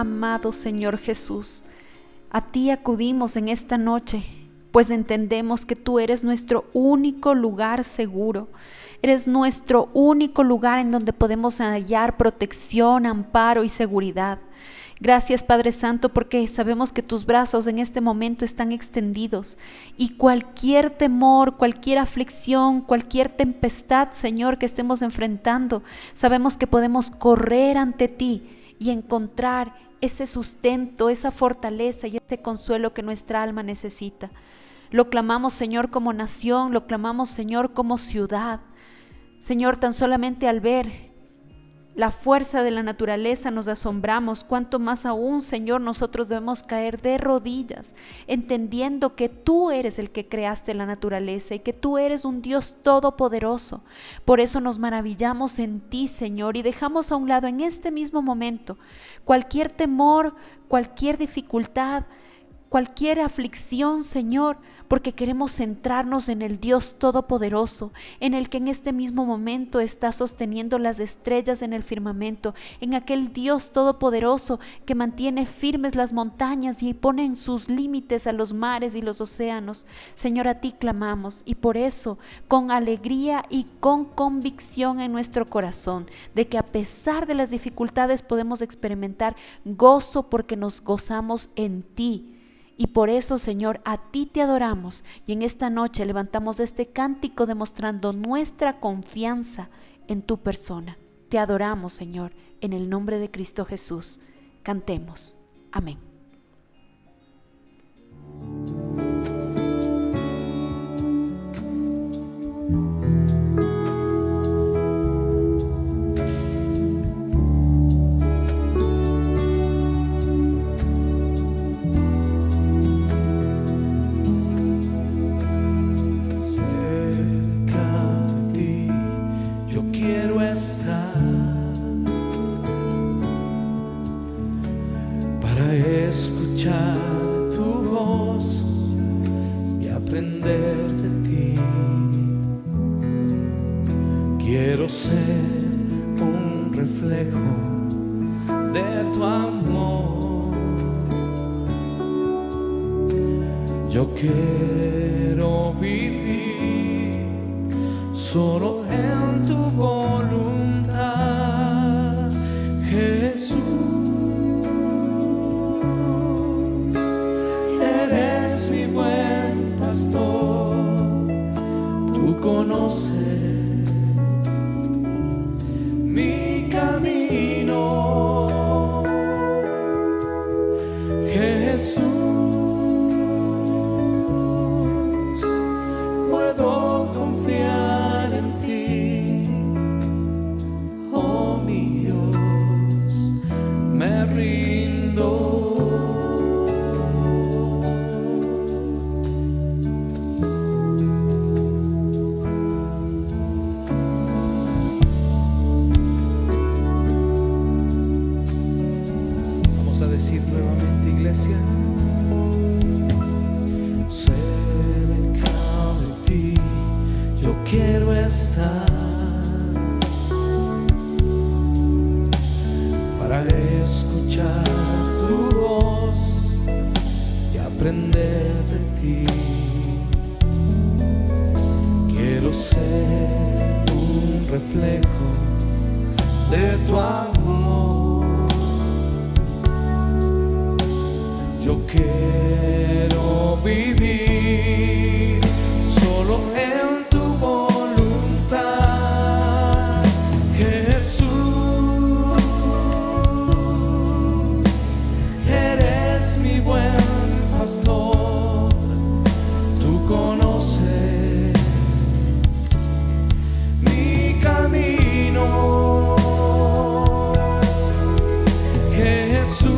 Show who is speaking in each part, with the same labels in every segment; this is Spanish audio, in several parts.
Speaker 1: amado Señor Jesús, a ti acudimos en esta noche, pues entendemos que tú eres nuestro único lugar seguro. Eres nuestro único lugar en donde podemos hallar protección, amparo y seguridad. Gracias, Padre Santo, porque sabemos que tus brazos en este momento están extendidos y cualquier temor, cualquier aflicción, cualquier tempestad, Señor, que estemos enfrentando, sabemos que podemos correr ante ti y encontrar ese sustento, esa fortaleza y ese consuelo que nuestra alma necesita. Lo clamamos, Señor, como nación, lo clamamos, Señor, como ciudad. Señor, tan solamente al ver la fuerza de la naturaleza nos asombramos, cuanto más aún, Señor, nosotros debemos caer de rodillas, entendiendo que tú eres el que creaste la naturaleza y que tú eres un Dios todopoderoso. Por eso nos maravillamos en ti, Señor, y dejamos a un lado en este mismo momento cualquier temor, cualquier dificultad, cualquier aflicción, Señor, porque queremos centrarnos en el Dios Todopoderoso, en el que en este mismo momento está sosteniendo las estrellas en el firmamento, en aquel Dios Todopoderoso que mantiene firmes las montañas y pone en sus límites a los mares y los océanos. Señor, a ti clamamos y por eso, con alegría y con convicción en nuestro corazón, de que a pesar de las dificultades podemos experimentar gozo porque nos gozamos en ti. Y por eso, Señor, a ti te adoramos y en esta noche levantamos este cántico demostrando nuestra confianza en tu persona. Te adoramos, Señor, en el nombre de Cristo Jesús. Cantemos. Amén.
Speaker 2: Escuchar tu voz y aprender de ti. Quiero ser un reflejo de tu amor. Yo quiero vivir solo en tu voluntad, Jesús. Conoces mi camino, Jesús. Puedo confiar en ti, oh mi Dios, me rindo. Decir nuevamente, iglesia, cerca de ti yo quiero estar para escuchar tu voz y aprender de ti. Quiero ser un reflejo de tu amor. Yo quiero vivir solo en tu voluntad, Jesús. Eres mi buen pastor, tú conoces mi camino, Jesús.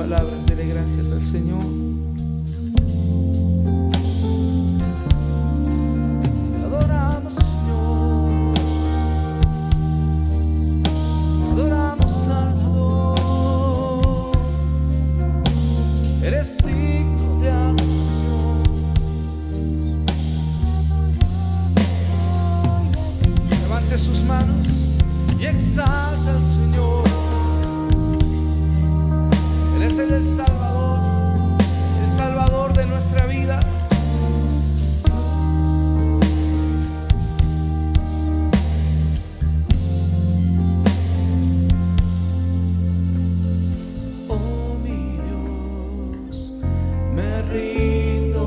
Speaker 2: palabras, dele gracias al Señor. Te adoramos, Señor. Te adoramos, Salvador. Eres digno de adoración. Levante sus manos y exalta al Señor. Él es el Salvador de nuestra vida. Oh mi Dios, me rindo.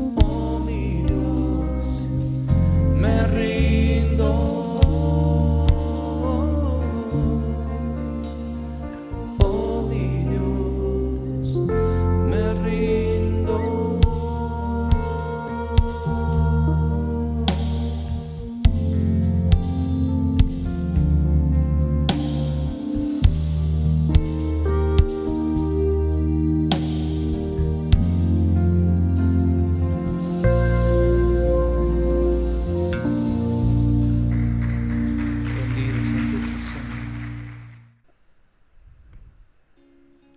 Speaker 2: Oh mi Dios, me rindo. Oh mi Dios, me rindo. Bendito sea tu nombre, Señor.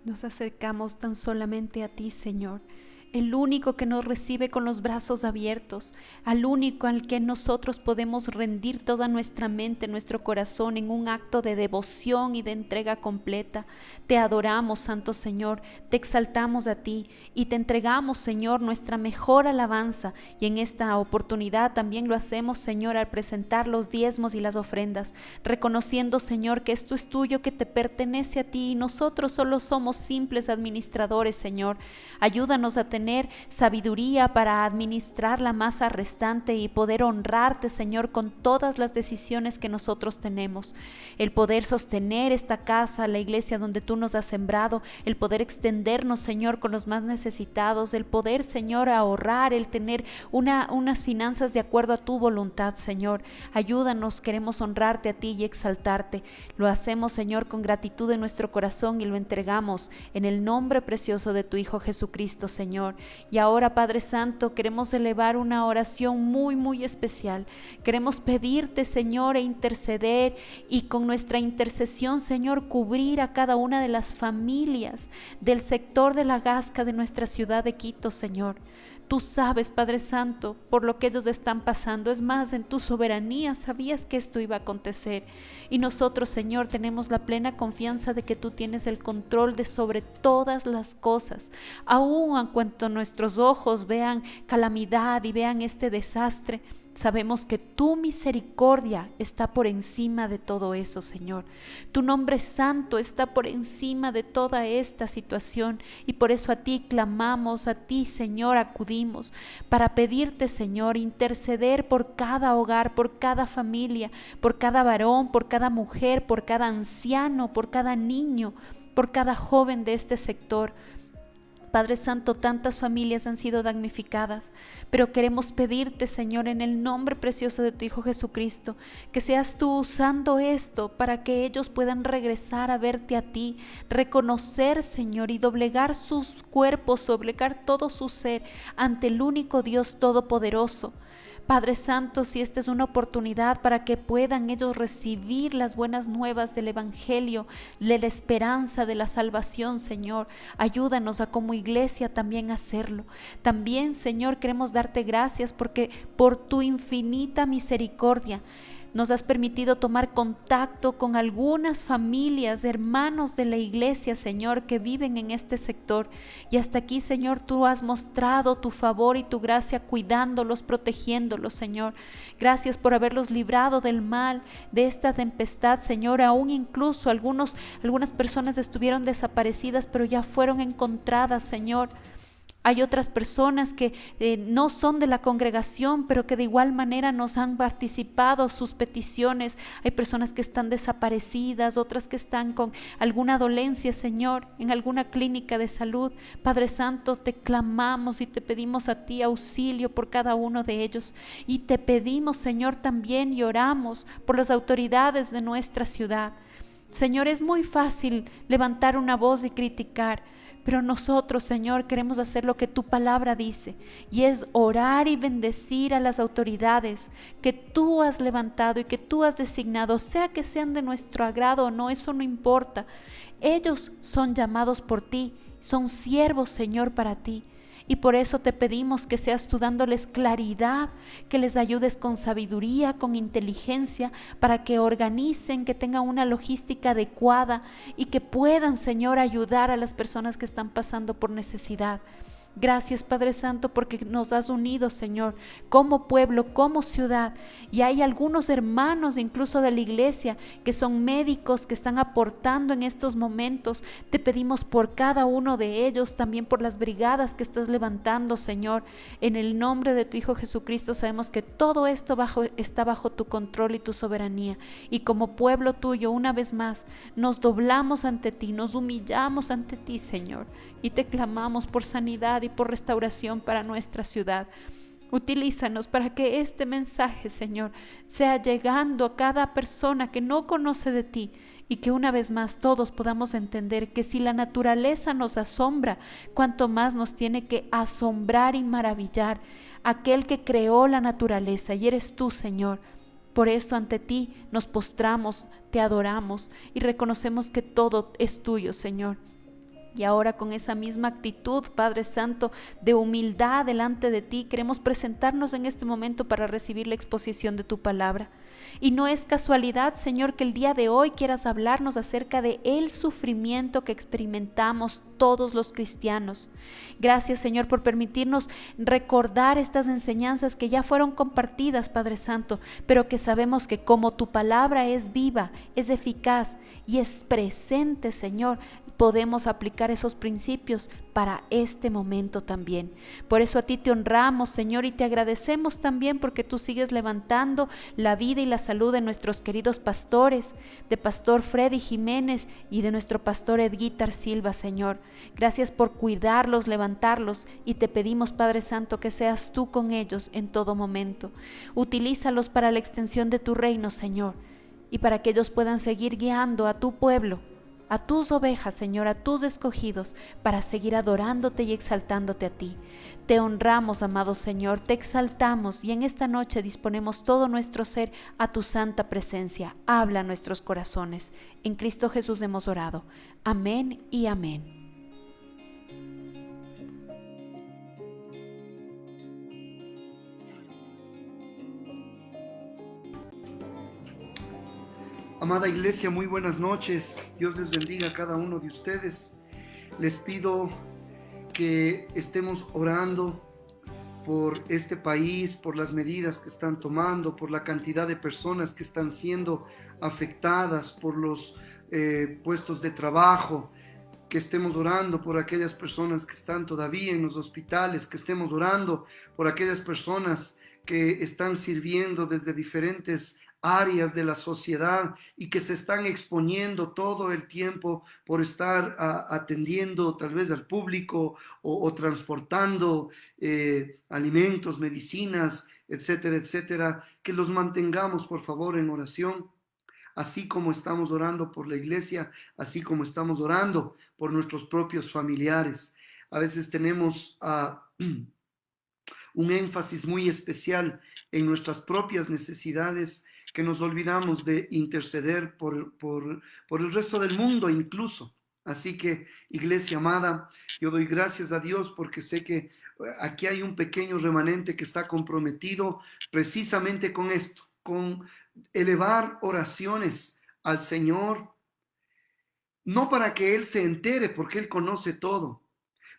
Speaker 1: Nos acercamos tan solamente a ti, Señor, el único que nos recibe con los brazos abiertos, al único al que nosotros podemos rendir toda nuestra mente, nuestro corazón en un acto de devoción y de entrega completa. Te adoramos, Santo Señor, te exaltamos a ti y te entregamos, Señor, nuestra mejor alabanza, y en esta oportunidad también lo hacemos, Señor, al presentar los diezmos y las ofrendas, reconociendo, Señor, que esto es tuyo, que te pertenece a ti y nosotros solo somos simples administradores, Señor. Ayúdanos a tener sabiduría para administrar la masa restante y poder honrarte, Señor, con todas las decisiones que nosotros tenemos. El poder sostener esta casa, la iglesia donde tú nos has sembrado, el poder extendernos, Señor, con los más necesitados, el poder, Señor, ahorrar, el tener unas finanzas de acuerdo a tu voluntad, Señor. Ayúdanos, queremos honrarte a ti y exaltarte. Lo hacemos, Señor, con gratitud en nuestro corazón y lo entregamos en el nombre precioso de tu Hijo Jesucristo, Señor. Y ahora, Padre Santo, queremos elevar una oración muy, muy especial. Queremos pedirte, Señor, e interceder, y con nuestra intercesión, Señor, cubrir a cada una de las familias del sector de La Gasca de nuestra ciudad de Quito, Señor. Tú sabes, Padre Santo, por lo que ellos están pasando. Es más, en tu soberanía sabías que esto iba a acontecer. Y nosotros, Señor, tenemos la plena confianza de que tú tienes el control de sobre todas las cosas. Aún en cuanto nuestros ojos vean calamidad y vean este desastre, sabemos que tu misericordia está por encima de todo eso, Señor. Tu nombre santo está por encima de toda esta situación, y por eso a ti clamamos, a ti, Señor, acudimos para pedirte, Señor, interceder por cada hogar, por cada familia, por cada varón, por cada mujer, por cada anciano, por cada niño, por cada joven de este sector. Padre Santo, tantas familias han sido damnificadas, pero queremos pedirte, Señor, en el nombre precioso de tu Hijo Jesucristo, que seas tú usando esto para que ellos puedan regresar a verte a ti, reconocer, Señor, y doblegar sus cuerpos, doblegar todo su ser ante el único Dios todopoderoso. Padre Santo, si esta es una oportunidad para que puedan ellos recibir las buenas nuevas del Evangelio, de la esperanza de la salvación, Señor, ayúdanos a como iglesia también hacerlo. También, Señor, queremos darte gracias porque por tu infinita misericordia nos has permitido tomar contacto con algunas familias, hermanos de la iglesia, Señor, que viven en este sector. Y hasta aquí, Señor, tú has mostrado tu favor y tu gracia cuidándolos, protegiéndolos, Señor. Gracias por haberlos librado del mal, de esta tempestad, Señor. Aún incluso algunas personas estuvieron desaparecidas, pero ya fueron encontradas, Señor. Hay otras personas que no son de la congregación, pero que de igual manera nos han participado sus peticiones. Hay personas que están desaparecidas, otras que están con alguna dolencia, Señor, en alguna clínica de salud. Padre Santo, te clamamos y te pedimos a ti auxilio por cada uno de ellos. Y te pedimos, Señor, también y oramos por las autoridades de nuestra ciudad. Señor, es muy fácil levantar una voz y criticar, pero nosotros, Señor, queremos hacer lo que tu palabra dice, y es orar y bendecir a las autoridades que tú has levantado y que tú has designado, sea que sean de nuestro agrado o no, eso no importa. Ellos son llamados por ti, son siervos, Señor, para ti. Y por eso te pedimos que seas tú dándoles claridad, que les ayudes con sabiduría, con inteligencia, para que organicen, que tengan una logística adecuada y que puedan, Señor, ayudar a las personas que están pasando por necesidad. Gracias, Padre Santo, porque nos has unido, Señor, como pueblo, como ciudad. Y hay algunos hermanos incluso de la iglesia que son médicos, que están aportando en estos momentos. Te pedimos por cada uno de ellos, también por las brigadas que estás levantando, Señor. En el nombre de tu Hijo Jesucristo sabemos que todo esto está bajo tu control y tu soberanía. Y como pueblo tuyo, una vez más, nos doblamos ante ti, nos humillamos ante ti, Señor. Y te clamamos por sanidad y por restauración para nuestra ciudad. Utilízanos para que este mensaje, Señor, sea llegando a cada persona que no conoce de ti, y que una vez más todos podamos entender que si la naturaleza nos asombra, cuanto más nos tiene que asombrar y maravillar aquel que creó la naturaleza, y eres tú, Señor. Por eso ante ti nos postramos, te adoramos y reconocemos que todo es tuyo, Señor. Y ahora con esa misma actitud, Padre Santo, de humildad delante de ti, queremos presentarnos en este momento para recibir la exposición de tu palabra. Y no es casualidad, Señor, que el día de hoy quieras hablarnos acerca de el sufrimiento que experimentamos todos los cristianos. Gracias, Señor, por permitirnos recordar estas enseñanzas que ya fueron compartidas, Padre Santo, pero que sabemos que como tu palabra es viva, es eficaz y es presente, Señor, podemos aplicar esos principios para este momento también. Por eso a ti te honramos, Señor, y te agradecemos también porque tú sigues levantando la vida y la salud de nuestros queridos pastores, de Pastor Freddy Jiménez y de nuestro pastor Edguitar Silva, Señor. Gracias por cuidarlos, levantarlos, y te pedimos, Padre Santo, que seas tú con ellos en todo momento. Utilízalos para la extensión de tu reino, Señor, y para que ellos puedan seguir guiando a tu pueblo, a tus ovejas, Señor, a tus escogidos, para seguir adorándote y exaltándote a ti. Te honramos, amado Señor, te exaltamos, y en esta noche disponemos todo nuestro ser a tu santa presencia. Habla a nuestros corazones. En Cristo Jesús hemos orado. Amén y amén.
Speaker 3: Amada iglesia, muy buenas noches. Dios les bendiga a cada uno de ustedes. Les pido que estemos orando por este país, por las medidas que están tomando, por la cantidad de personas que están siendo afectadas, por los puestos de trabajo, que estemos orando por aquellas personas que están todavía en los hospitales, que estemos orando por aquellas personas que están sirviendo desde diferentes áreas de la sociedad y que se están exponiendo todo el tiempo por estar atendiendo tal vez al público o transportando alimentos, medicinas, etcétera, etcétera. Que los mantengamos, por favor, en oración, así como estamos orando por la iglesia, así como estamos orando por nuestros propios familiares. A veces tenemos un énfasis muy especial en nuestras propias necesidades, que nos olvidamos de interceder por el resto del mundo incluso. Así que, iglesia amada, yo doy gracias a Dios porque sé que aquí hay un pequeño remanente que está comprometido precisamente con esto, con elevar oraciones al Señor, no para que Él se entere porque Él conoce todo,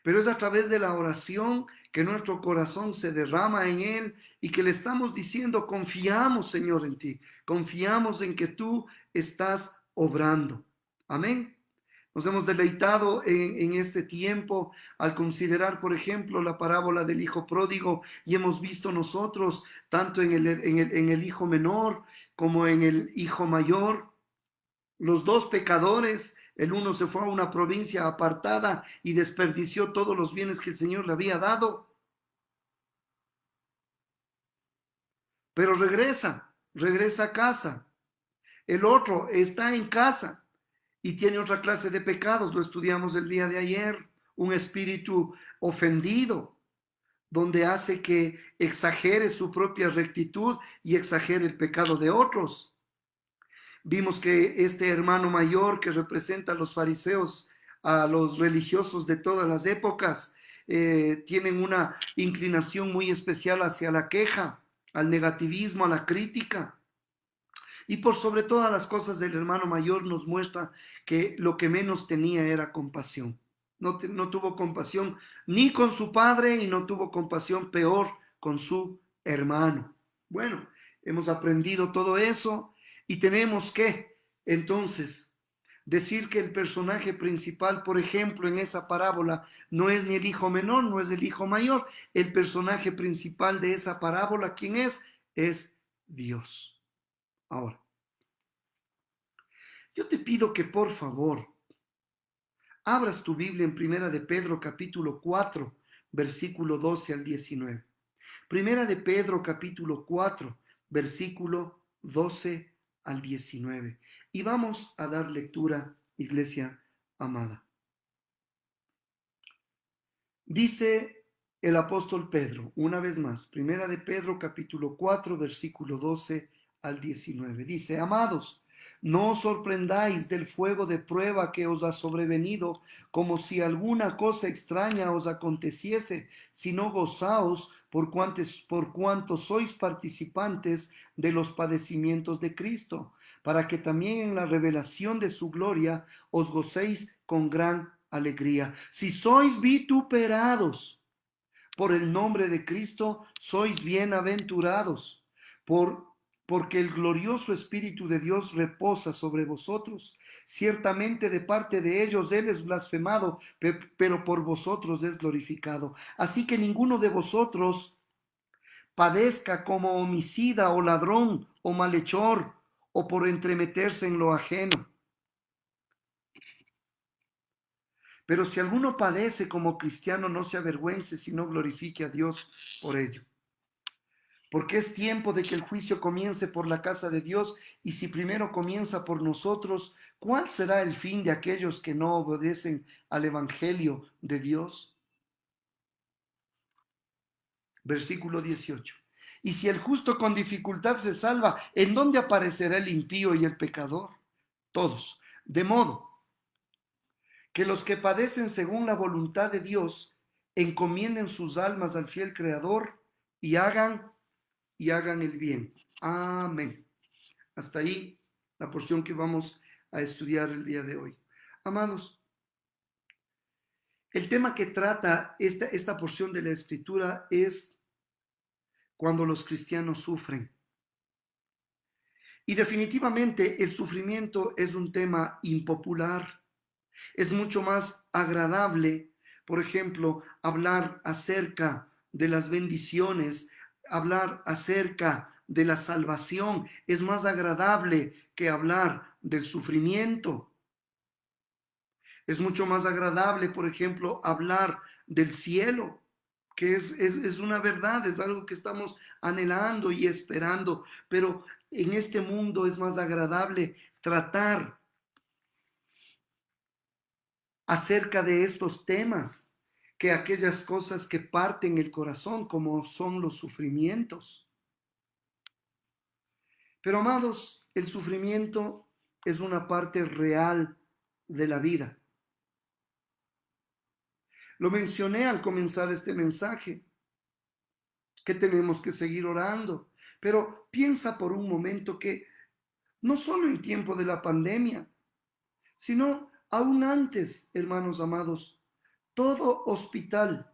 Speaker 3: pero es a través de la oración que nuestro corazón se derrama en Él y que le estamos diciendo: confiamos, Señor, en ti, confiamos en que tú estás obrando. Amén. Nos hemos deleitado en este tiempo al considerar, por ejemplo, la parábola del hijo pródigo y hemos visto nosotros, tanto en el hijo menor como en el hijo mayor, los dos pecadores. El uno se fue a una provincia apartada y desperdició todos los bienes que el Señor le había dado, pero regresa a casa. El otro está en casa y tiene otra clase de pecados, lo estudiamos el día de ayer, un espíritu ofendido, donde hace que exagere su propia rectitud y exagere el pecado de otros. Vimos que este hermano mayor que representa a los fariseos, a los religiosos de todas las épocas, tienen una inclinación muy especial hacia la queja, al negativismo, a la crítica. Y por sobre todas las cosas, el hermano mayor nos muestra que lo que menos tenía era compasión. No tuvo compasión ni con su padre y no tuvo compasión, peor, con su hermano. Bueno, hemos aprendido todo eso y tenemos que, entonces, decir que el personaje principal, por ejemplo, en esa parábola, no es ni el hijo menor, no es el hijo mayor. El personaje principal de esa parábola, ¿quién es? Es Dios. Ahora, yo te pido que por favor abras tu Biblia en Primera de Pedro capítulo 4, versículo 12 al 19. Primera de Pedro capítulo 4, versículo 12 al 19. Y vamos a dar lectura, iglesia amada. Dice el apóstol Pedro, una vez más, Primera de Pedro capítulo 4, versículo 12 al 19. Dice: amados, no os sorprendáis del fuego de prueba que os ha sobrevenido, como si alguna cosa extraña os aconteciese, sino gozaos por cuanto sois participantes de los padecimientos de Cristo, para que también en la revelación de su gloria os gocéis con gran alegría. Si sois vituperados por el nombre de Cristo, sois bienaventurados, porque el glorioso Espíritu de Dios reposa sobre vosotros. Ciertamente de parte de ellos Él es blasfemado, pero por vosotros es glorificado. Así que ninguno de vosotros padezca como homicida o ladrón o malhechor o por entremeterse en lo ajeno. Pero si alguno padece como cristiano, no se avergüence, sino glorifique a Dios por ello. Porque es tiempo de que el juicio comience por la casa de Dios, y si primero comienza por nosotros, ¿cuál será el fin de aquellos que no obedecen al Evangelio de Dios? Versículo 18. Y si el justo con dificultad se salva, ¿en dónde aparecerá el impío y el pecador? Todos. De modo que los que padecen según la voluntad de Dios encomienden sus almas al fiel Creador y hagan el bien. Amén. Hasta ahí la porción que vamos a estudiar el día de hoy. Amados, el tema que trata esta porción de la Escritura es cuando los cristianos sufren. Y definitivamente el sufrimiento es un tema impopular. Es mucho más agradable, por ejemplo, hablar acerca de las bendiciones, hablar acerca de la salvación. Es más agradable que hablar del sufrimiento. Es mucho más agradable, por ejemplo, hablar del cielo, que es una verdad, es algo que estamos anhelando y esperando, pero en este mundo es más agradable tratar acerca de estos temas que aquellas cosas que parten el corazón, como son los sufrimientos. Pero amados, el sufrimiento es una parte real de la vida. Lo mencioné al comenzar este mensaje, que tenemos que seguir orando, pero piensa por un momento que no solo en tiempo de la pandemia, sino aún antes, hermanos amados, todo hospital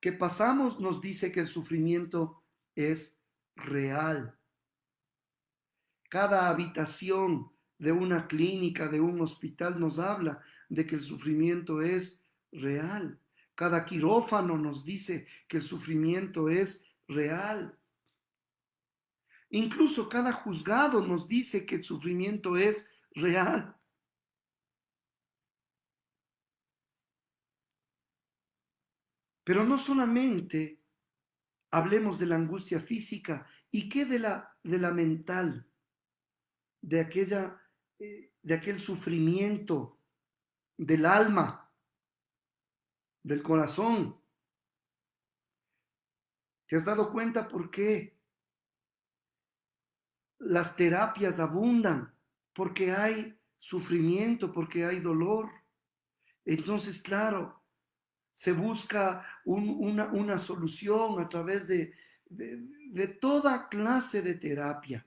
Speaker 3: que pasamos nos dice que el sufrimiento es real. Cada habitación de una clínica, de un hospital, nos habla de que el sufrimiento es real. Cada quirófano nos dice que el sufrimiento es real. Incluso cada juzgado nos dice que el sufrimiento es real. Pero no solamente hablemos de la angustia física, ¿y qué de la mental? De aquel sufrimiento del alma, del corazón. ¿Te has dado cuenta por qué las terapias abundan? Porque hay sufrimiento, porque hay dolor. Entonces, claro, se busca una solución a través de toda clase de terapia.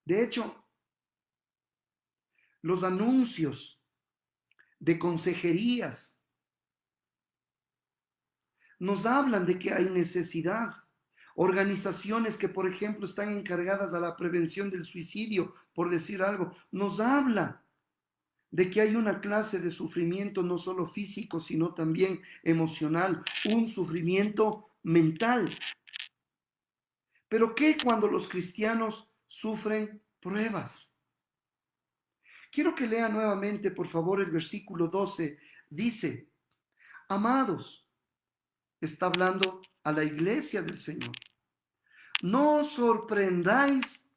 Speaker 3: De hecho, los anuncios de consejerías nos hablan de que hay necesidad. Organizaciones que, por ejemplo, están encargadas a la prevención del suicidio, por decir algo, nos hablan de que hay una clase de sufrimiento no solo físico, sino también emocional, un sufrimiento mental. Pero ¿qué cuando los cristianos sufren pruebas? Quiero que lea nuevamente, por favor, el versículo 12. Dice, amados, está hablando a la iglesia del Señor, no os sorprendáis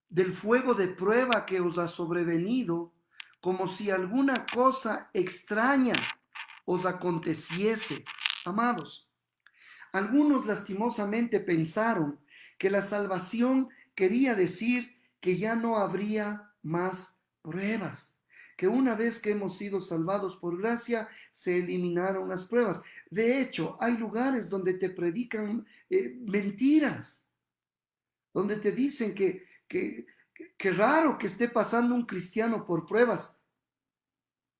Speaker 3: del fuego de prueba que os ha sobrevenido, como si alguna cosa extraña os aconteciese. Amados, algunos lastimosamente pensaron que la salvación quería decir que ya no habría más pruebas, que una vez que hemos sido salvados por gracia, se eliminaron las pruebas. De hecho, hay lugares donde te predican mentiras, donde te dicen que raro que esté pasando un cristiano por pruebas.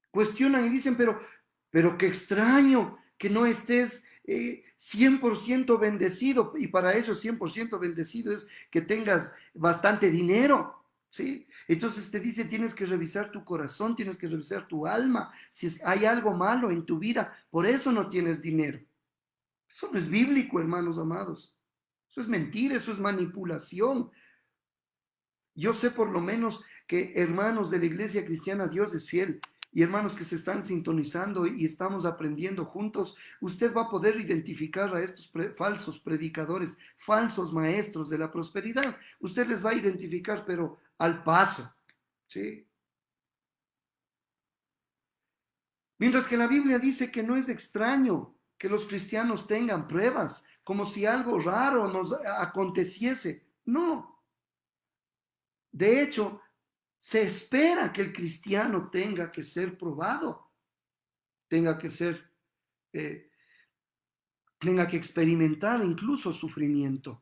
Speaker 3: Cuestionan y dicen, pero qué extraño que no estés 100% bendecido, y para eso 100% bendecido es que tengas bastante dinero, ¿sí? Entonces te dice, tienes que revisar tu corazón, tienes que revisar tu alma, si hay algo malo en tu vida, por eso no tienes dinero. Eso no es bíblico, hermanos amados. Eso es mentira, eso es manipulación. Yo sé por lo menos que hermanos de la iglesia cristiana, Dios es fiel, y hermanos que se están sintonizando y estamos aprendiendo juntos, usted va a poder identificar a estos falsos predicadores, falsos maestros de la prosperidad. Usted les va a identificar, pero al paso, ¿sí? Mientras que la Biblia dice que no es extraño que los cristianos tengan pruebas, como si algo raro nos aconteciese. No. De hecho, se espera que el cristiano tenga que ser probado, tenga que experimentar incluso sufrimiento.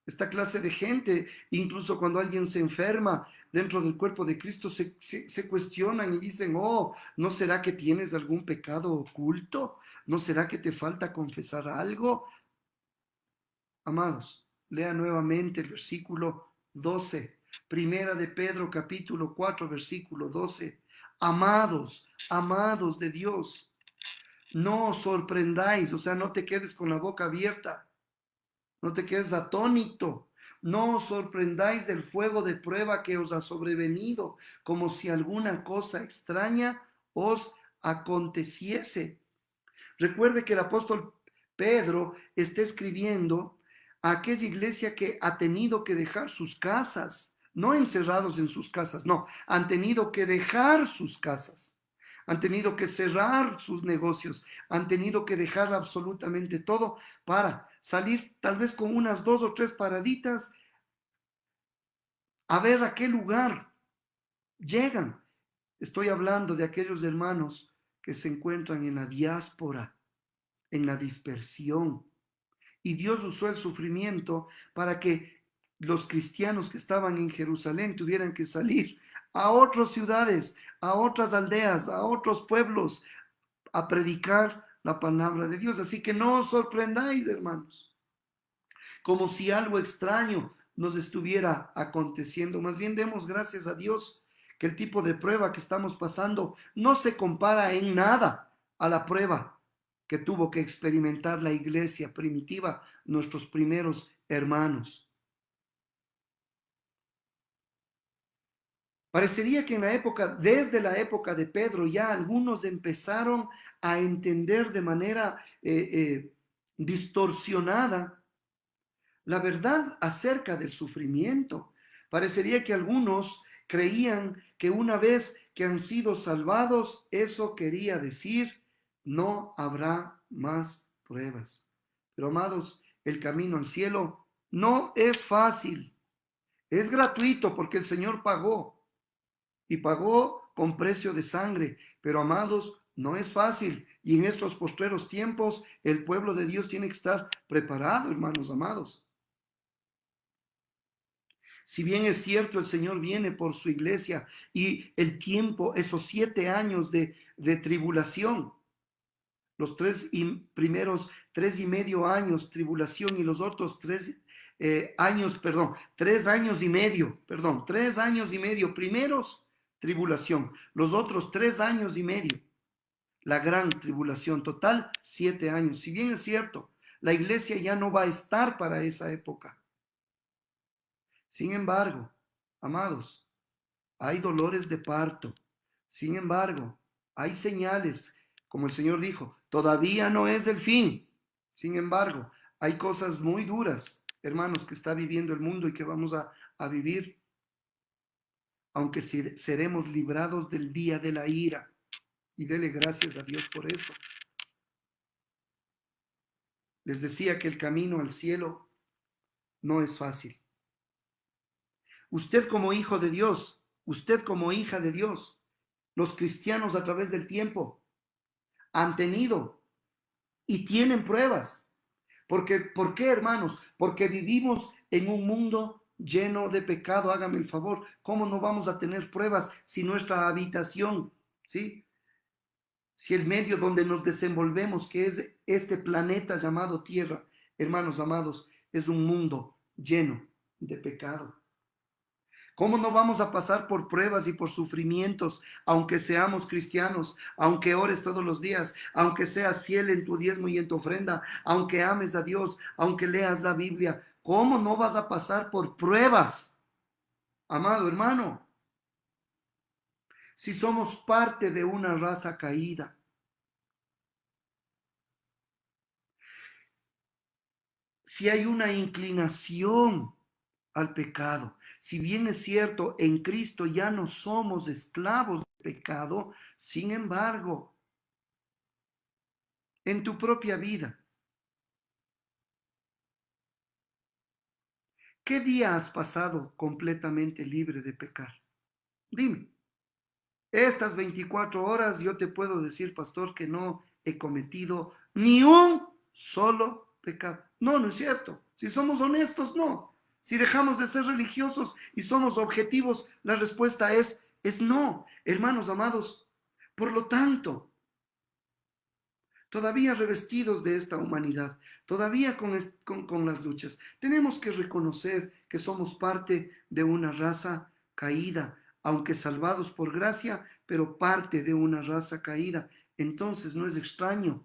Speaker 3: Esta clase de gente, incluso cuando alguien se enferma dentro del cuerpo de Cristo, se cuestionan y dicen, oh, ¿no será que tienes algún pecado oculto? ¿No será que te falta confesar algo? Amados, lea nuevamente el versículo 12. Primera de Pedro capítulo 4 versículo 12. Amados, amados de Dios, no os sorprendáis, o sea, no te quedes con la boca abierta, no te quedes atónito, no os sorprendáis del fuego de prueba que os ha sobrevenido, como si alguna cosa extraña os aconteciese. Recuerde que el apóstol Pedro está escribiendo a aquella iglesia que ha tenido que dejar sus casas, no encerrados en sus casas, no, han tenido que dejar sus casas, han tenido que cerrar sus negocios, han tenido que dejar absolutamente todo para salir tal vez con unas 2 o 3 paraditas a ver a qué lugar llegan. Estoy hablando de aquellos hermanos que se encuentran en la diáspora, en la dispersión. Y Dios usó el sufrimiento para que los cristianos que estaban en Jerusalén tuvieran que salir a otras ciudades, a otras aldeas, a otros pueblos, a predicar la palabra de Dios. Así que no os sorprendáis, hermanos, como si algo extraño nos estuviera aconteciendo. Más bien demos gracias a Dios que el tipo de prueba que estamos pasando no se compara en nada a la prueba que tuvo que experimentar la iglesia primitiva, nuestros primeros hermanos. Parecería que desde la época de Pedro, ya algunos empezaron a entender de manera distorsionada la verdad acerca del sufrimiento. Parecería que algunos creían que una vez que han sido salvados, eso quería decir, no habrá más pruebas. Pero amados, el camino al cielo no es fácil, es gratuito porque el Señor pagó y pagó con precio de sangre. Pero amados, no es fácil. Y en estos postreros tiempos, el pueblo de Dios tiene que estar preparado, hermanos amados. Si bien es cierto, el Señor viene por su iglesia y el tiempo, esos 7 años de tribulación, los primeros 3,5 años tribulación y los otros 3 años y medio, 3 años y medio primeros tribulación, los otros 3 años y medio, la gran tribulación total, 7 años. Si bien es cierto, la iglesia ya no va a estar para esa época. Sin embargo, amados, hay dolores de parto. Sin embargo, hay señales, como el Señor dijo, todavía no es el fin. Sin embargo, hay cosas muy duras, hermanos, que está viviendo el mundo y que vamos a vivir, aunque seremos librados del día de la ira. Y dele gracias a Dios por eso. Les decía que el camino al cielo no es fácil. Usted como hijo de Dios, usted como hija de Dios, los cristianos a través del tiempo han tenido y tienen pruebas. ¿Por qué, hermanos? Porque vivimos en un mundo lleno de pecado. Hágame el favor. ¿Cómo no vamos a tener pruebas si nuestra habitación, ¿sí? Si el medio donde nos desenvolvemos, que es este planeta llamado Tierra, hermanos amados, es un mundo lleno de pecado? ¿Cómo no vamos a pasar por pruebas y por sufrimientos, aunque seamos cristianos, aunque ores todos los días, aunque seas fiel en tu diezmo y en tu ofrenda, aunque ames a Dios, aunque leas la Biblia? ¿Cómo no vas a pasar por pruebas, amado hermano? Si somos parte de una raza caída. Si hay una inclinación al pecado. Si bien es cierto, en Cristo ya no somos esclavos del pecado, sin embargo, en tu propia vida, ¿qué día has pasado completamente libre de pecar? Dime, estas 24 horas yo te puedo decir, pastor, que no he cometido ni un solo pecado. No, no es cierto. Si somos honestos, no. Si dejamos de ser religiosos y somos objetivos, la respuesta es no, hermanos amados. Por lo tanto, todavía revestidos de esta humanidad, todavía con las luchas, tenemos que reconocer que somos parte de una raza caída, aunque salvados por gracia, pero parte de una raza caída. Entonces no es extraño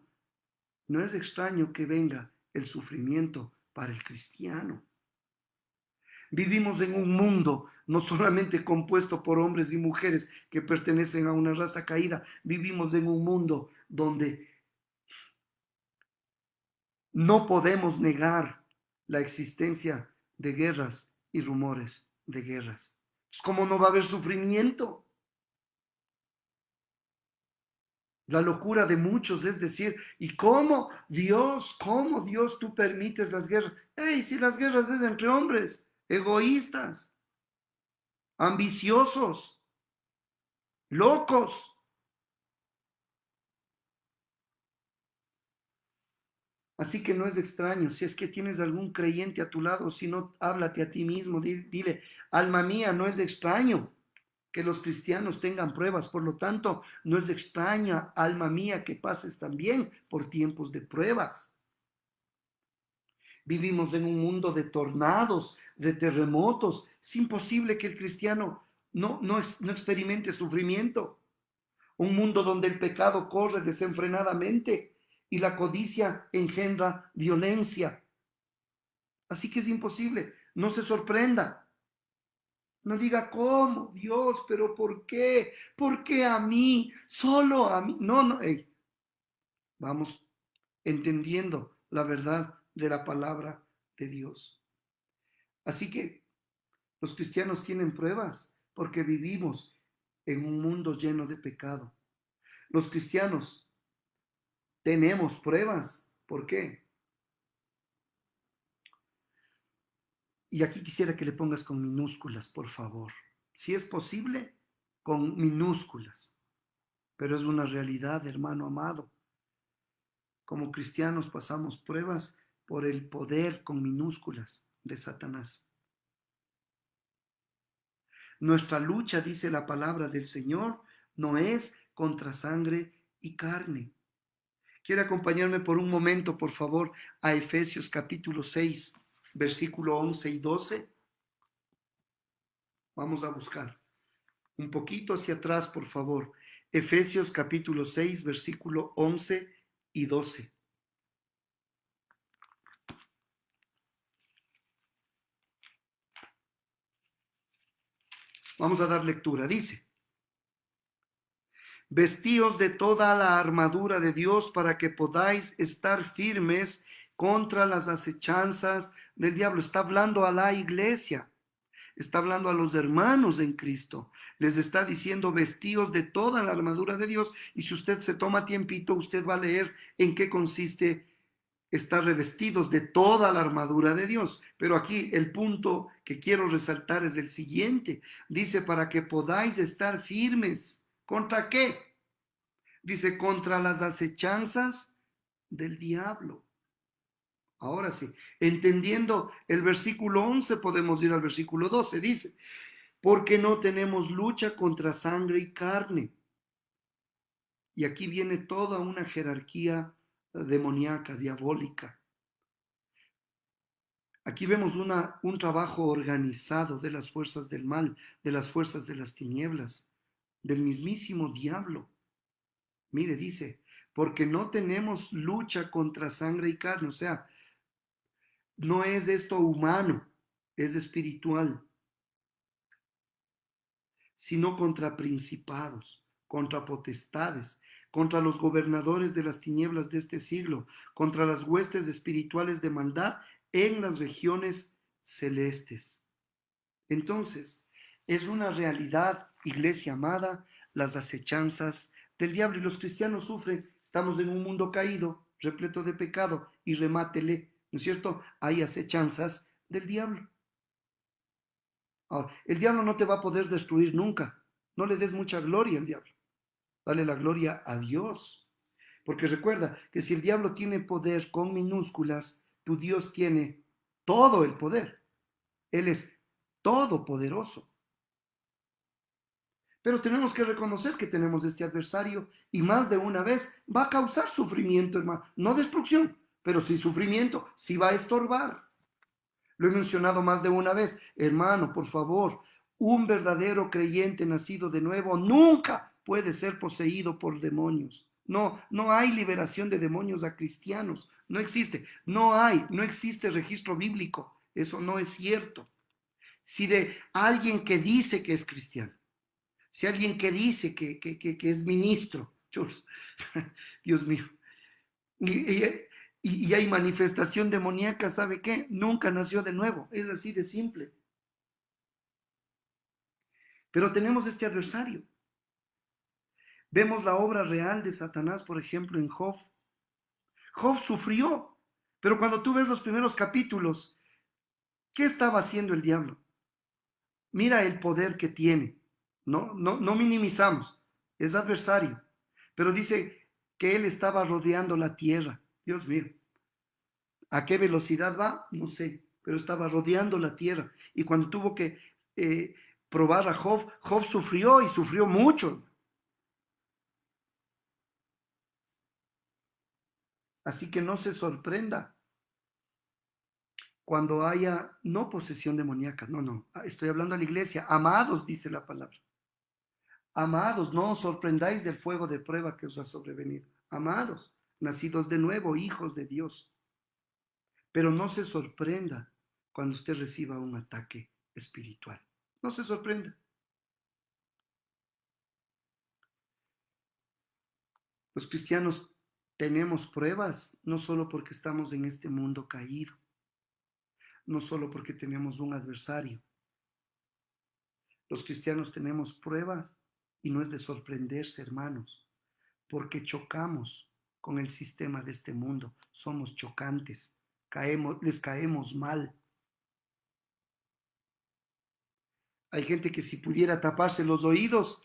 Speaker 3: que venga el sufrimiento para el cristiano. Vivimos en un mundo no solamente compuesto por hombres y mujeres que pertenecen a una raza caída, vivimos en un mundo donde no podemos negar la existencia de guerras y rumores de guerras. ¿Cómo no va a haber sufrimiento? La locura de muchos es decir, ¿y cómo Dios tú permites las guerras? ¡Ey, si las guerras es entre hombres! Egoístas, ambiciosos, locos. Así que no es extraño, si es que tienes algún creyente a tu lado, si no, háblate a ti mismo, dile, alma mía, no es extraño que los cristianos tengan pruebas, por lo tanto, no es extraña, alma mía, que pases también por tiempos de pruebas. Vivimos en un mundo de tornados, de terremotos. Es imposible que el cristiano no experimente sufrimiento. Un mundo donde el pecado corre desenfrenadamente y la codicia engendra violencia. Así que es imposible. No se sorprenda. No diga, ¿cómo? Dios, pero ¿por qué? ¿Por qué a mí? Solo a mí. No, no. Hey, vamos entendiendo la verdad de la palabra de Dios. Así que los cristianos tienen pruebas porque vivimos en un mundo lleno de pecado. Los cristianos tenemos pruebas. ¿Por qué? Y aquí quisiera que le pongas con minúsculas, por favor. Si es posible, con minúsculas. Pero es una realidad, hermano amado. Como cristianos pasamos pruebas por el poder con minúsculas de Satanás. Nuestra lucha, dice la palabra del Señor, no es contra sangre y carne. ¿Quiere acompañarme por un momento, por favor, a Efesios capítulo 6, versículo 11 y 12? Vamos a buscar un poquito hacia atrás, por favor. Efesios capítulo 6, versículo 11 y 12. Vamos a dar lectura. Dice: vestíos de toda la armadura de Dios para que podáis estar firmes contra las acechanzas del diablo. Está hablando a la iglesia, está hablando a los hermanos en Cristo. Les está diciendo, vestíos de toda la armadura de Dios. Y si usted se toma tiempito, usted va a leer en qué consiste estar revestidos de toda la armadura de Dios. Pero aquí el punto que quiero resaltar es el siguiente. Dice, para que podáis estar firmes. ¿Contra qué? Dice, contra las acechanzas del diablo. Ahora sí, entendiendo el versículo 11, podemos ir al versículo 12. Dice, porque no tenemos lucha contra sangre y carne. Y aquí viene toda una jerarquía demoníaca, diabólica. Aquí vemos un trabajo organizado de las fuerzas del mal, de las fuerzas de las tinieblas, del mismísimo diablo. Mire, dice, porque no tenemos lucha contra sangre y carne, o sea, no es esto humano, es espiritual, sino contra principados, contra potestades, contra los gobernadores de las tinieblas de este siglo, contra las huestes espirituales de maldad en las regiones celestes. Entonces, es una realidad, iglesia amada, las acechanzas del diablo. Y los cristianos sufren, estamos en un mundo caído, repleto de pecado, y remátele, ¿no es cierto? Hay acechanzas del diablo. Ahora, el diablo no te va a poder destruir nunca. No le des mucha gloria al diablo. Dale la gloria a Dios. Porque recuerda que si el diablo tiene poder con minúsculas, tu Dios tiene todo el poder. Él es todopoderoso. Pero tenemos que reconocer que tenemos este adversario y más de una vez va a causar sufrimiento, hermano. No destrucción, pero sí sufrimiento, sí va a estorbar. Lo he mencionado más de una vez. Hermano, por favor, un verdadero creyente nacido de nuevo nunca puede ser poseído por demonios. No hay liberación de demonios a cristianos. No existe. No existe registro bíblico. Eso no es cierto. Si de alguien que dice que es cristiano, si alguien que dice que es ministro, Dios mío, y hay manifestación demoníaca, ¿sabe qué? Nunca nació de nuevo. Es así de simple. Pero tenemos este adversario. Vemos la obra real de Satanás, por ejemplo, en Job. Job sufrió, pero cuando tú ves los primeros capítulos, ¿qué estaba haciendo el diablo? Mira el poder que tiene. No minimizamos. Es adversario. Pero dice que él estaba rodeando la tierra. Dios mío. ¿A qué velocidad va? No sé. Pero estaba rodeando la tierra. Y cuando tuvo que probar a Job, Job sufrió y sufrió mucho. Así que no se sorprenda cuando haya no posesión demoníaca, no, estoy hablando a la iglesia. Amados, dice la palabra. Amados, no os sorprendáis del fuego de prueba que os ha sobrevenido. Amados, nacidos de nuevo, hijos de Dios. Pero no se sorprenda cuando usted reciba un ataque espiritual. No se sorprenda. Los cristianos tenemos pruebas, no solo porque estamos en este mundo caído, no solo porque tenemos un adversario. Los cristianos tenemos pruebas y no es de sorprenderse, hermanos, porque chocamos con el sistema de este mundo. Somos chocantes, les caemos mal. Hay gente que si pudiera taparse los oídos,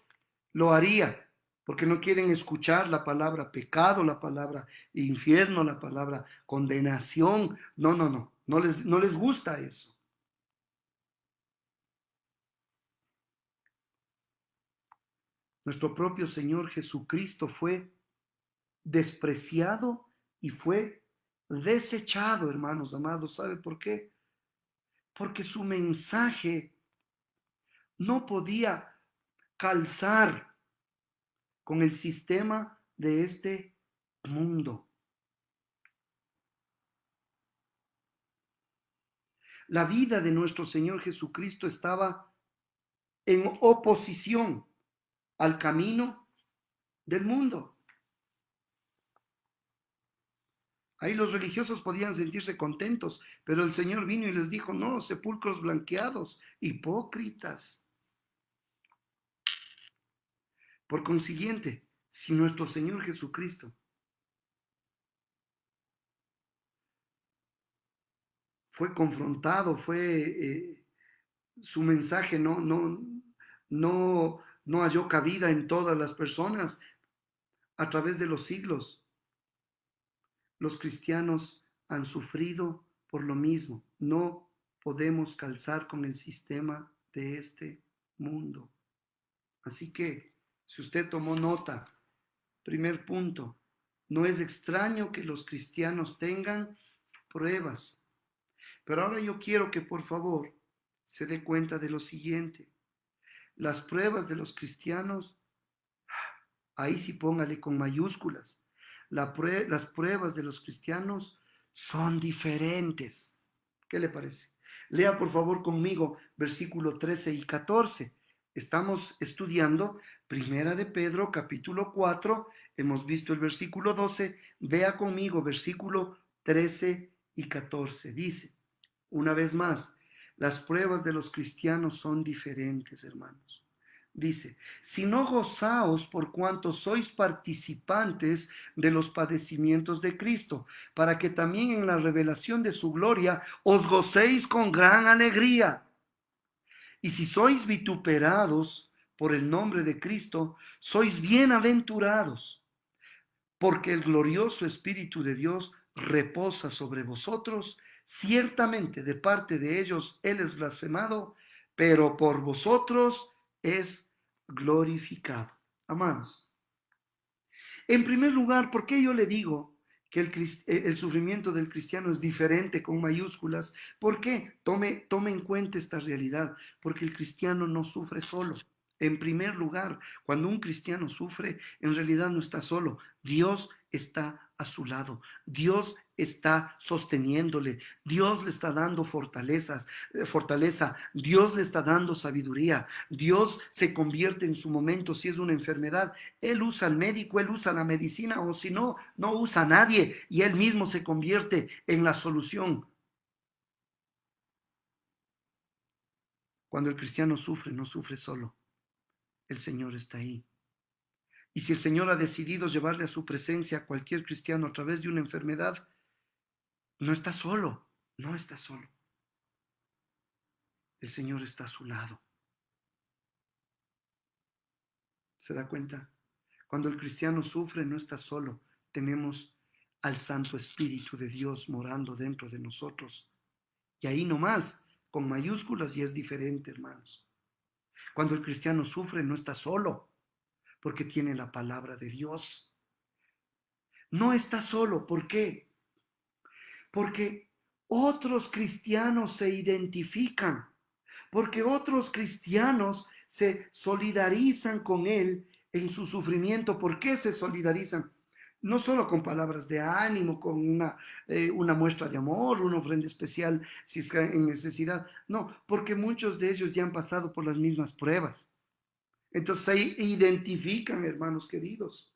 Speaker 3: lo haría, porque no quieren escuchar la palabra pecado, la palabra infierno, la palabra condenación. No les gusta eso. Nuestro propio Señor Jesucristo fue despreciado y fue desechado, hermanos amados. ¿Sabe por qué? Porque su mensaje no podía calzar con el sistema de este mundo. La vida de nuestro Señor Jesucristo estaba en oposición al camino del mundo. Ahí los religiosos podían sentirse contentos, pero el Señor vino y les dijo, no, sepulcros blanqueados, hipócritas. Por consiguiente, si nuestro Señor Jesucristo fue confrontado, su mensaje no halló cabida en todas las personas a través de los siglos. Los cristianos han sufrido por lo mismo. No podemos calzar con el sistema de este mundo. Así que, si usted tomó nota, primer punto, no es extraño que los cristianos tengan pruebas. Pero ahora yo quiero que por favor se dé cuenta de lo siguiente. Las pruebas de los cristianos, ahí sí póngale con mayúsculas. Las pruebas de los cristianos son diferentes. ¿Qué le parece? Lea por favor conmigo versículo 13 y 14. Estamos estudiando Primera de Pedro, capítulo 4. Hemos visto el versículo 12. Vea conmigo versículo 13 y 14. Dice, una vez más, las pruebas de los cristianos son diferentes, hermanos. Dice, si no gozaos por cuanto sois participantes de los padecimientos de Cristo, para que también en la revelación de su gloria os gocéis con gran alegría. Y si sois vituperados por el nombre de Cristo, sois bienaventurados, porque el glorioso Espíritu de Dios reposa sobre vosotros. Ciertamente de parte de ellos Él es blasfemado, pero por vosotros es glorificado. Amados, en primer lugar, ¿por qué yo le digo que el sufrimiento del cristiano es diferente con mayúsculas? ¿Por qué? Tome en cuenta esta realidad, porque el cristiano no sufre solo. En primer lugar, cuando un cristiano sufre, en realidad no está solo. Dios está a su lado. Dios está sosteniéndole. Dios le está dando fortaleza. Dios le está dando sabiduría. Dios se convierte en su momento si es una enfermedad. Él usa al médico, Él usa la medicina, o si no, no usa a nadie. Y Él mismo se convierte en la solución. Cuando el cristiano sufre, no sufre solo. El Señor está ahí. Y si el Señor ha decidido llevarle a su presencia a cualquier cristiano a través de una enfermedad, no está solo, no está solo. El Señor está a su lado. ¿Se da cuenta? Cuando el cristiano sufre, no está solo. Tenemos al Santo Espíritu de Dios morando dentro de nosotros. Y ahí nomás, con mayúsculas, y es diferente, hermanos. Cuando el cristiano sufre, no está solo, porque tiene la palabra de Dios. No está solo, ¿por qué? Porque otros cristianos se identifican, porque otros cristianos se solidarizan con él en su sufrimiento. ¿Por qué se solidarizan? No solo con palabras de ánimo, con una muestra de amor, una ofrenda especial si es en necesidad. No, porque muchos de ellos ya han pasado por las mismas pruebas. Entonces se identifican, hermanos queridos.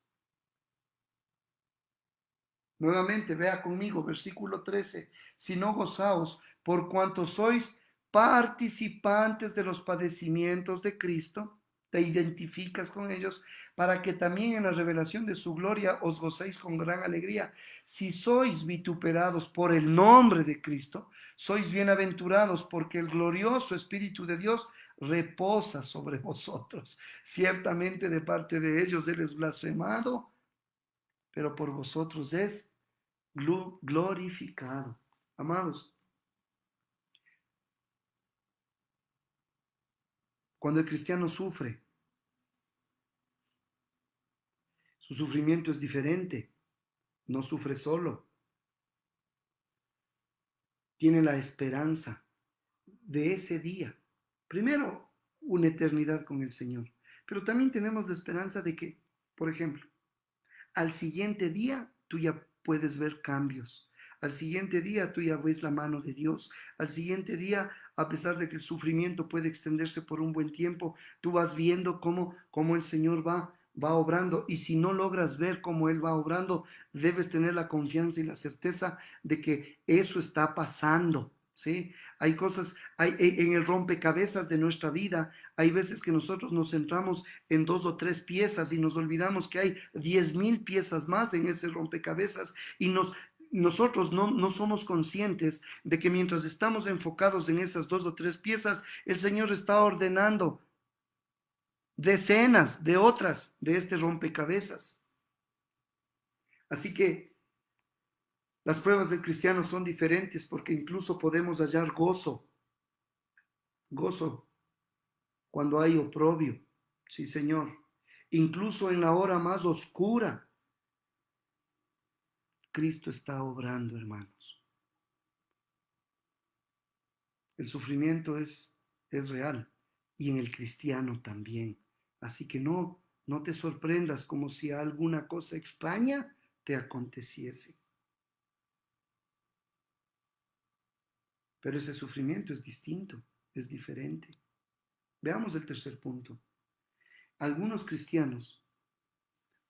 Speaker 3: Nuevamente, vea conmigo, versículo 13. Si no gozaos por cuanto sois participantes de los padecimientos de Cristo, te identificas con ellos, para que también en la revelación de su gloria os gocéis con gran alegría. Si sois vituperados por el nombre de Cristo, sois bienaventurados, porque el glorioso Espíritu de Dios reposa sobre vosotros. Ciertamente de parte de ellos Él es blasfemado, pero por vosotros es glorificado. Amados, cuando el cristiano sufre, su sufrimiento es diferente, no sufre solo, tiene la esperanza de ese día. Primero, una eternidad con el Señor, pero también tenemos la esperanza de que, por ejemplo, al siguiente día tú ya puedes ver cambios. Al siguiente día tú ya ves la mano de Dios. Al siguiente día, a pesar de que el sufrimiento puede extenderse por un buen tiempo, tú vas viendo cómo el Señor va obrando. Y si no logras ver cómo Él va obrando, debes tener la confianza y la certeza de que eso está pasando. ¿Sí? Hay cosas, en el rompecabezas de nuestra vida, hay veces que nosotros nos centramos en 2 o 3 piezas y nos olvidamos que hay 10.000 piezas más en ese rompecabezas y nosotros no somos conscientes de que mientras estamos enfocados en esas 2 o 3 piezas, el Señor está ordenando decenas de otras de este rompecabezas. Así que las pruebas del cristiano son diferentes porque incluso podemos hallar gozo cuando hay oprobio, sí Señor, incluso en la hora más oscura, Cristo está obrando, hermanos. El sufrimiento es real y en el cristiano también. Así que no te sorprendas como si alguna cosa extraña te aconteciese. Pero ese sufrimiento es distinto, es diferente. Veamos el tercer punto. Algunos cristianos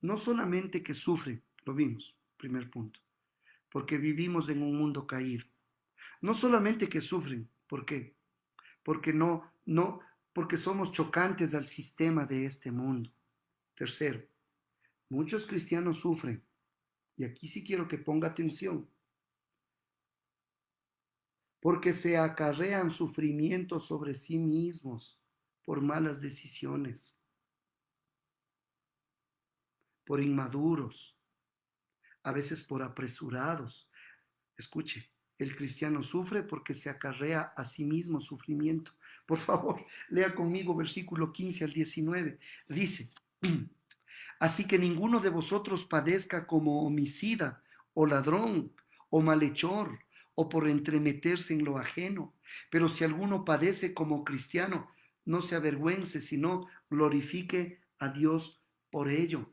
Speaker 3: no solamente que sufren, lo vimos, primer punto, porque vivimos en un mundo caído. No solamente que sufren, ¿por qué? Porque porque somos chocantes al sistema de este mundo. Tercero, muchos cristianos sufren, y aquí sí quiero que ponga atención, porque se acarrean sufrimientos sobre sí mismos por malas decisiones, por inmaduros, a veces por apresurados. Escuche, el cristiano sufre porque se acarrea a sí mismo sufrimiento. Por favor, lea conmigo versículo 15 al 19. Dice, así que ninguno de vosotros padezca como homicida o ladrón o malhechor o por entremeterse en lo ajeno. Pero si alguno padece como cristiano, no se avergüence, sino glorifique a Dios por ello.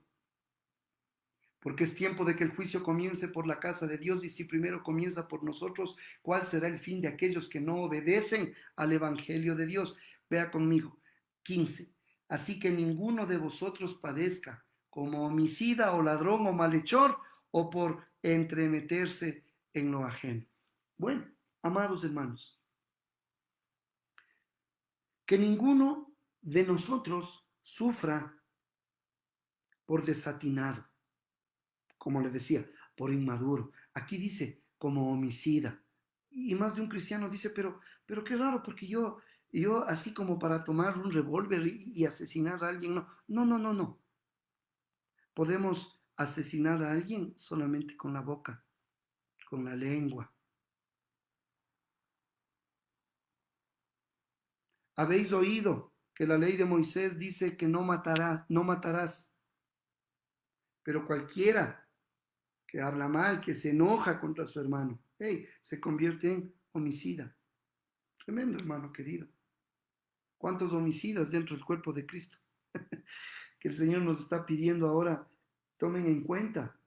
Speaker 3: Porque es tiempo de que el juicio comience por la casa de Dios, y si primero comienza por nosotros, ¿cuál será el fin de aquellos que no obedecen al Evangelio de Dios? Vea conmigo, 15. Así que ninguno de vosotros padezca como homicida o ladrón o malhechor o por entremeterse en lo ajeno. Bueno, amados hermanos, que ninguno de nosotros sufra por desatinado, como le decía, por inmaduro. Aquí dice como homicida. Y más de un cristiano dice, pero qué raro, porque yo así como para tomar un revólver y asesinar a alguien, no. Podemos asesinar a alguien solamente con la boca, con la lengua. Habéis oído que la ley de Moisés dice que no matarás, pero cualquiera que habla mal, que se enoja contra su hermano, hey, se convierte en homicida. Tremendo, hermano querido. ¿Cuántos homicidas dentro del cuerpo de Cristo? Que el Señor nos está pidiendo ahora, tomen en cuenta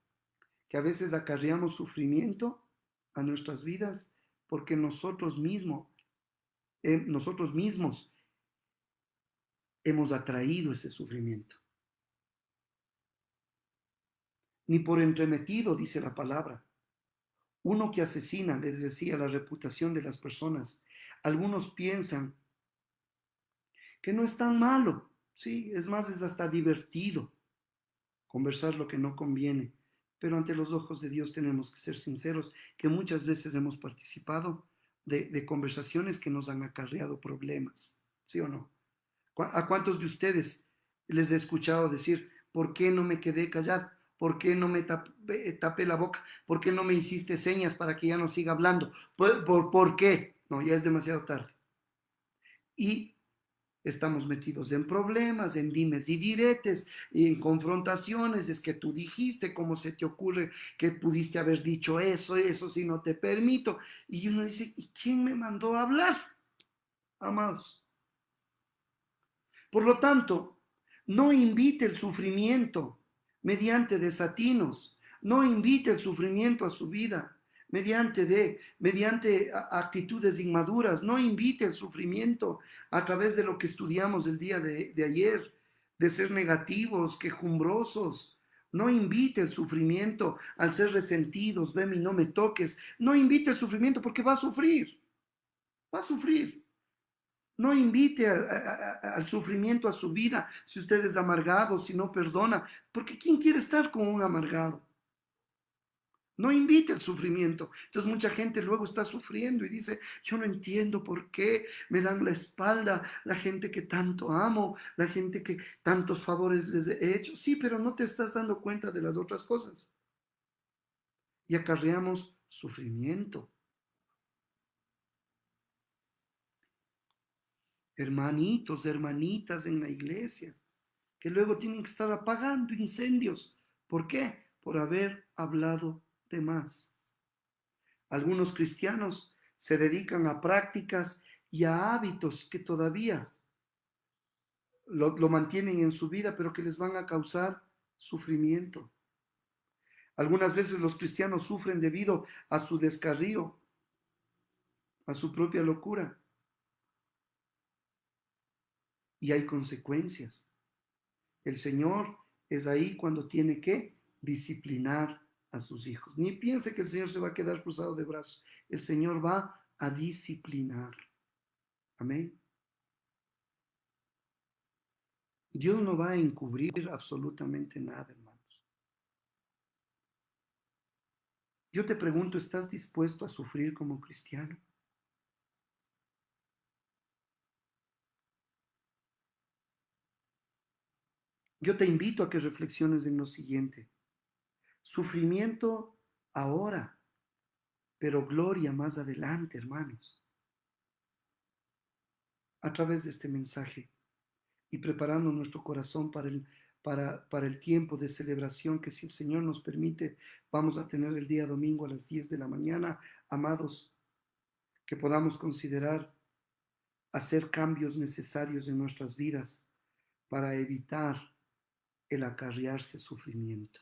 Speaker 3: que a veces acarreamos sufrimiento a nuestras vidas porque nosotros mismos hemos atraído ese sufrimiento. Ni por entremetido, dice la palabra. Uno que asesina, les decía, la reputación de las personas. Algunos piensan que no es tan malo, sí, es más, es hasta divertido conversar lo que no conviene, pero ante los ojos de Dios tenemos que ser sinceros, que muchas veces hemos participado de conversaciones que nos han acarreado problemas, ¿sí o no? ¿A cuántos de ustedes les he escuchado decir, ¿por qué no me quedé callado? ¿Por qué no me tapé la boca? ¿Por qué no me hiciste señas para que ya no siga hablando? ¿Por qué? No, ya es demasiado tarde. Y estamos metidos en problemas, en dimes y diretes, en confrontaciones. Es que tú dijiste, ¿cómo se te ocurre que pudiste haber dicho eso si no te permito? Y uno dice, ¿y quién me mandó a hablar? Amados. Por lo tanto, no invite el sufrimiento mediante desatinos, no invite el sufrimiento a su vida mediante actitudes inmaduras, no invite el sufrimiento a través de lo que estudiamos el día de ayer, de ser negativos, quejumbrosos. No invite el sufrimiento al ser resentidos, veme y no me toques. No invite el sufrimiento porque va a sufrir, va a sufrir. No invite al sufrimiento a su vida si usted es amargado, si no perdona, porque ¿quién quiere estar con un amargado? No invite el sufrimiento. Entonces mucha gente luego está sufriendo y dice, yo no entiendo por qué me dan la espalda la gente que tanto amo, la gente que tantos favores les he hecho. Sí, pero no te estás dando cuenta de las otras cosas. Y acarreamos sufrimiento. Hermanitos, hermanitas en la iglesia, que luego tienen que estar apagando incendios. ¿Por qué? Por haber hablado de más. Algunos cristianos se dedican a prácticas y a hábitos que todavía lo mantienen en su vida, pero que les van a causar sufrimiento. Algunas veces los cristianos sufren debido a su descarrío, a su propia locura. Y hay consecuencias. El Señor es ahí cuando tiene que disciplinar a sus hijos. Ni piense que el Señor se va a quedar cruzado de brazos. El Señor va a disciplinar. Amén. Dios no va a encubrir absolutamente nada, hermanos. Yo te pregunto, ¿estás dispuesto a sufrir como cristiano? Yo te invito a que reflexiones en lo siguiente. Sufrimiento ahora, pero gloria más adelante, hermanos. A través de este mensaje y preparando nuestro corazón para el tiempo de celebración que, si el Señor nos permite, vamos a tener el día domingo a las 10 de la mañana. Amados, que podamos considerar hacer cambios necesarios en nuestras vidas para evitar el acarrearse sufrimiento.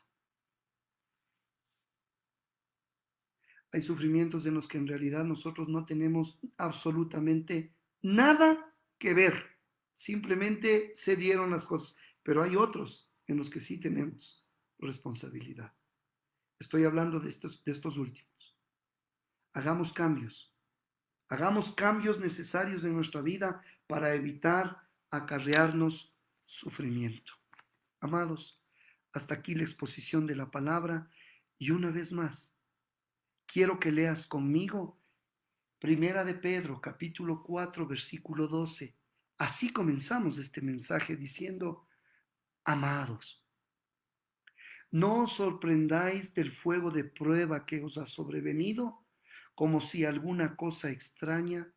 Speaker 3: Hay sufrimientos en los que en realidad nosotros no tenemos absolutamente nada que ver. Simplemente se dieron las cosas. Pero hay otros en los que sí tenemos responsabilidad. Estoy hablando de estos últimos. Hagamos cambios. Hagamos cambios necesarios en nuestra vida para evitar acarrearnos sufrimiento. Amados, hasta aquí la exposición de la palabra. Y una vez más, quiero que leas conmigo Primera de Pedro, capítulo 4, versículo 12. Así comenzamos este mensaje diciendo, amados, no os sorprendáis del fuego de prueba que os ha sobrevenido, como si alguna cosa extraña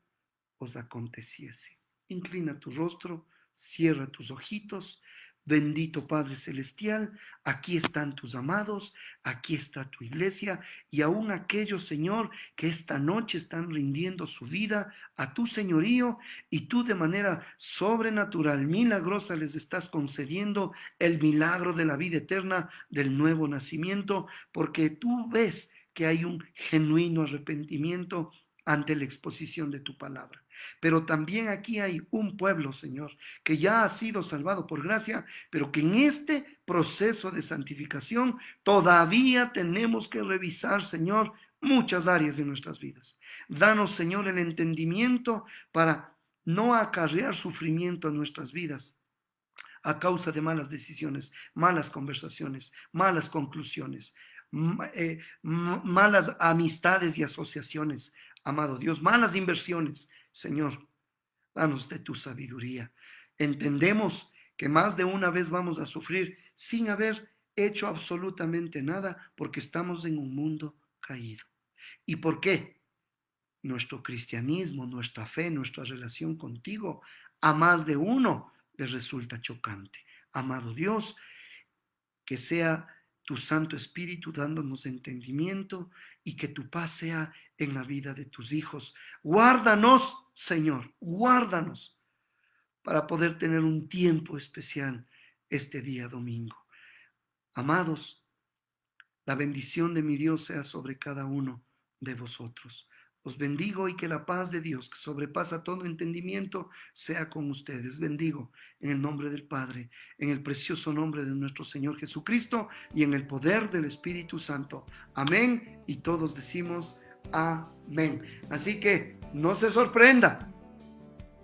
Speaker 3: os aconteciese. Inclina tu rostro, cierra tus ojitos, Bendito Padre Celestial, aquí están tus amados, aquí está tu iglesia y aún aquellos, Señor, que esta noche están rindiendo su vida a tu señorío y tú de manera sobrenatural, milagrosa, les estás concediendo el milagro de la vida eterna, del nuevo nacimiento, porque tú ves que hay un genuino arrepentimiento ante la exposición de tu palabra. Pero también aquí hay un pueblo, Señor, que ya ha sido salvado por gracia, pero que en este proceso de santificación todavía tenemos que revisar, Señor, muchas áreas de nuestras vidas. Danos, Señor, el entendimiento para no acarrear sufrimiento a nuestras vidas a causa de malas decisiones, malas conversaciones, malas conclusiones, malas amistades y asociaciones, amado Dios, malas inversiones. Señor, danos de tu sabiduría. Entendemos que más de una vez vamos a sufrir sin haber hecho absolutamente nada porque estamos en un mundo caído. ¿Y por qué? Nuestro cristianismo, nuestra fe, nuestra relación contigo, a más de uno les resulta chocante. Amado Dios, que sea tu Santo Espíritu dándonos entendimiento y que tu paz sea en la vida de tus hijos. Guárdanos, Señor, guárdanos para poder tener un tiempo especial este día domingo. Amados, la bendición de mi Dios sea sobre cada uno de vosotros. Os bendigo y que la paz de Dios, que sobrepasa todo entendimiento, sea con ustedes. Bendigo en el nombre del Padre, en el precioso nombre de nuestro Señor Jesucristo y en el poder del Espíritu Santo. Amén. Y todos decimos amén. Así que no se sorprenda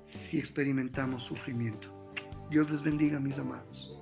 Speaker 3: si experimentamos sufrimiento. Dios les bendiga, mis amados.